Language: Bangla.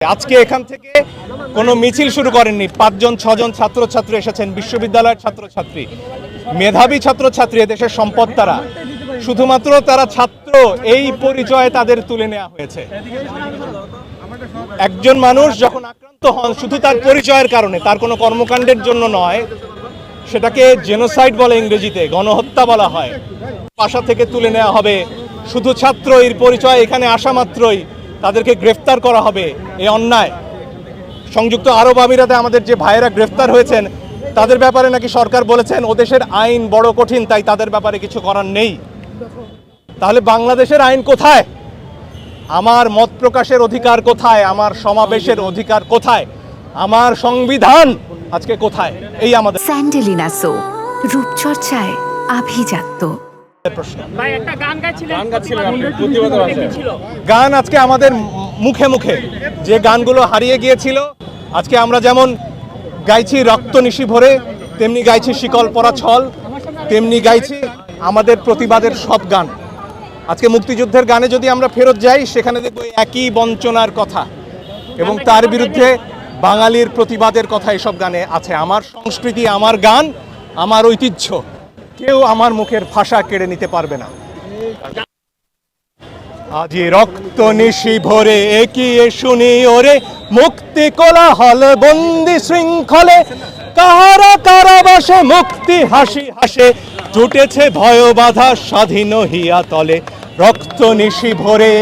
আজকে এখান থেকে কোনো মিছিল শুরু করেননি। 5-6জন ছাত্রছাত্রী এসেছেন, বিশ্ববিদ্যালয়ের ছাত্রছাত্রী, মেধাবী ছাত্রছাত্রী, এদেশের সম্পদ তারা। শুধুমাত্র তারা ছাত্র এই পরিচয়ে তাদের তুলে নেওয়া হয়েছে। একজন মানুষ যখন আক্রান্ত হন শুধু তার পরিচয়ের কারণে, তার কোনো কর্মকাণ্ডের জন্য নয়, সেটাকে জেনোসাইড বলে, ইংরেজিতে গণহত্যা বলা হয়। বাসা থেকে তুলে নেওয়া হবে, শুধু ছাত্র এর পরিচয় এখানে আসা মাত্রই তাদেরকে গ্রেফতার করা হবে, এ অন্যায়। সংযুক্ত আরব আমিরাতে আমাদের যে ভাইয়েরা গ্রেফতার হয়েছেন তাদের ব্যাপারে নাকি সরকার বলেছেন ও দেশের আইন বড় কঠিন, তাই তাদের ব্যাপারে কিছু করার নেই। তাহলে বাংলাদেশের আইন কোথায়? আমার মত প্রকাশের অধিকার কোথায়? আমার সমাবেশের অধিকার কোথায়? আমার সংবিধান আজকে কোথায়? এই আমাদের স্যান্ডেলিনা সো, রূপচর্চায় আভিজাত্য। গান আজকে আমাদের মুখে মুখে, যে গানগুলো হারিয়ে গিয়েছিল। আজকে আমরা যেমন গাইছি রক্ত নিশি ভরে, তেমনি গাইছি শিকল পরা ছল, তেমনি গাইছি আমাদের প্রতিবাদের সব গান। আজকে মুক্তিযুদ্ধের গানে যদি আমরা ফেরত যাই, সেখানে দেখব একই বঞ্চনার কথা এবং তার বিরুদ্ধে বাঙালির প্রতিবাদের কথা এসব গানে আছে। আমার সংস্কৃতি, আমার গান, আমার ঐতিহ্য, কেউ আমার মুখের ভাষা কেড়ে নিতে পারবে না। আজি রক্ত নিশি ভরে একিয়ে শুনি ওরে, মুক্তি কোলাহল বন্দি শৃঙ্খলে, কাহারা কারাবাসে মুক্তি হাসি হাসে, জুটেছে ভয় বাধা স্বাধীন হিয়া তলে। রক্ত নিশি ভরে